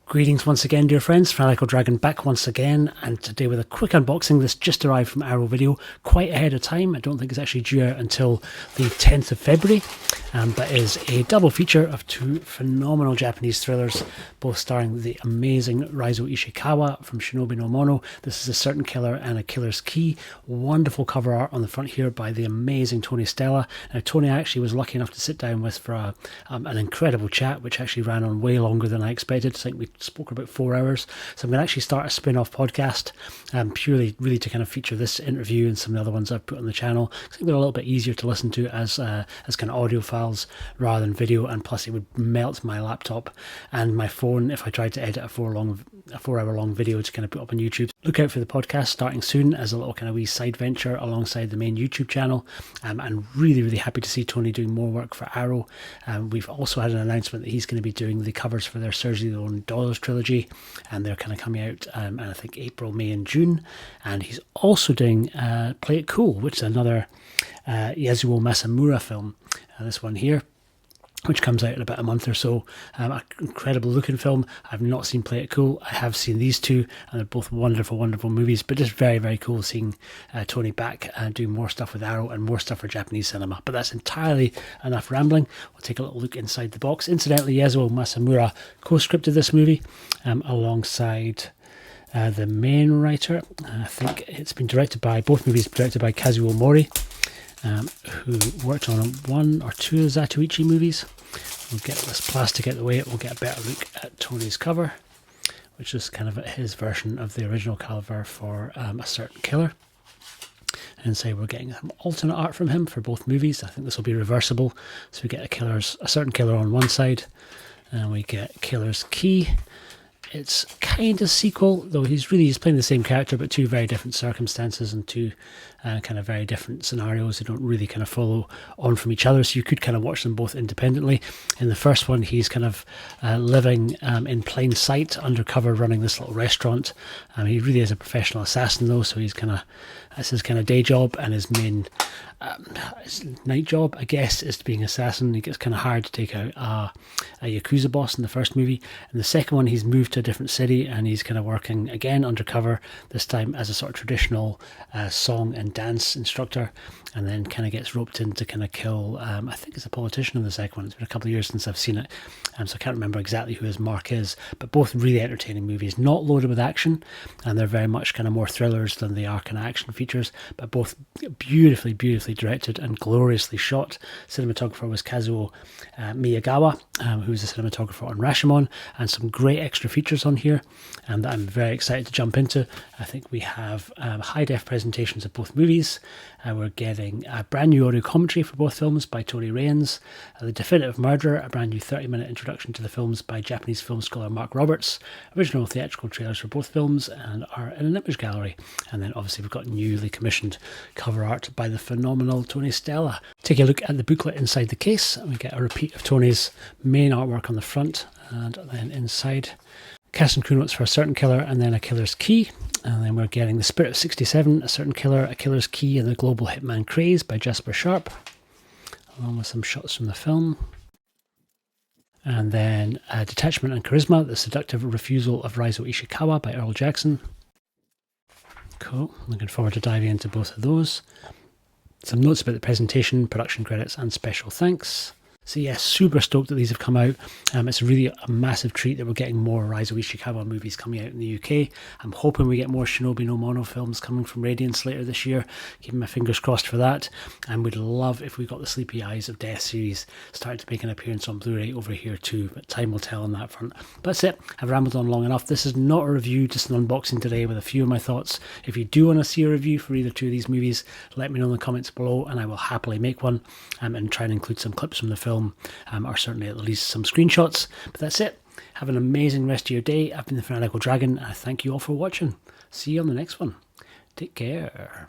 Greetings once again, dear friends. Fanatical Dragon back once again, and today with a quick unboxing. This just arrived from Arrow Video, quite ahead of time. I don't think it's actually due out until the 10th of February, but is a double feature of two phenomenal Japanese thrillers, both starring the amazing Raizo Ichikawa from Shinobi No Mono. This is A Certain Killer and A Killer's Key. Wonderful cover art on the front here by the amazing Tony Stella. Now, Tony actually was lucky enough to sit down with for an incredible chat, which actually ran on way longer than I expected. I think we spoke about 4 hours, so I'm going to actually start a spin-off podcast purely really to kind of feature this interview and some of the other ones I've put on the channel. I think they're a little bit easier to listen to as kind of audio files rather than video, and plus it would melt my laptop and my phone if I tried to edit a 4-hour long video to kind of put up on YouTube. Look out for the podcast starting soon as a little kind of wee side venture alongside the main YouTube channel, and really happy to see Tony doing more work for Arrow. We've also had an announcement that he's going to be doing the covers for their Sergio Leone Dollars trilogy, and they're kind of coming out in I think April, May and June. And he's also doing Play It Cool, which is another Yasuo Masamura film, this one here, which comes out in about a month or so. An incredible looking film. I've not seen Play It Cool. I have seen these two, and they're both wonderful movies, but just very cool seeing Tony back doing more stuff with Arrow and more stuff for Japanese cinema. But that's entirely enough rambling. We'll take a little look inside the box. Incidentally, Yasuo Masamura co-scripted this movie alongside the main writer. I think it's been directed by, both movies directed by Kazuo Mori, who worked on 1 or 2 Zatoichi movies. We'll get this plastic out of the way. We'll get a better look at Tony's cover, which is kind of his version of the original cover for A Certain Killer. And say we're getting some alternate art from him for both movies. I think this will be reversible. So we get A Certain Killer on one side, and we get Killer's Key. It's kind of sequel, though he's playing the same character, but 2 very different circumstances and 2 kind of very different scenarios. They don't really kind of follow on from each other, so you could kind of watch them both independently. In the first one, he's kind of living in plain sight, undercover, running this little restaurant. He really is a professional assassin, though, so he's kind of, that's his kind of day job, and his main his night job, I guess, is being assassin. He gets kind of hired to take out a Yakuza boss in the first movie. In the second one, he's moved to a different city, and he's kind of working again undercover, this time as a sort of traditional song and dance instructor, and then kind of gets roped in to kind of kill, I think it's a politician in the second one. It's been a couple of years since I've seen it, so I can't remember exactly who his mark is, but both really entertaining movies, not loaded with action, and they're very much kind of more thrillers than they are kind of action features, but both beautifully directed and gloriously shot. Cinematographer was Kazuo Miyagawa, who's the cinematographer on Rashomon, and some great extra features on here, and that I'm very excited to jump into. I think we have high-def presentations of both movies. We're getting a brand new audio commentary for both films by Tony Raines, The Definitive Murderer, a brand new 30-minute introduction to the films by Japanese film scholar Mark Roberts, original theatrical trailers for both films and are in an image gallery, and then obviously we've got newly commissioned cover art by the phenomenal Tony Stella. Take a look at the booklet inside the case, and we get a repeat of Tony's main artwork on the front, and then inside cast and crew notes for A Certain Killer and then A Killer's Key. And then we're getting The Spirit of 67, A Certain Killer, A Killer's Key, and The Global Hitman Craze by Jasper Sharp, along with some shots from the film. And then Detachment and Charisma, The Seductive Refusal of Raizo Ichikawa by Earl Jackson. Cool, looking forward to diving into both of those. Some notes about the presentation, production credits, and special thanks. So yes, super stoked that these have come out. It's really a massive treat that we're getting more Raizo Ichikawa movies coming out in the UK. I'm hoping we get more Shinobi No Mono films coming from Radiance later this year. Keeping my fingers crossed for that. And we'd love if we got the Sleepy Eyes of Death series starting to make an appearance on Blu-ray over here too, but time will tell on that front. But that's it. I've rambled on long enough. This is not a review, just an unboxing today with a few of my thoughts. If you do want to see a review for either 2 of these movies, let me know in the comments below and I will happily make one and try and include some clips from the film. Or certainly at least some screenshots. But that's it. Have an amazing rest of your day. I've been the Fanatical Dragon, and I thank you all for watching. See you on the next one. Take care.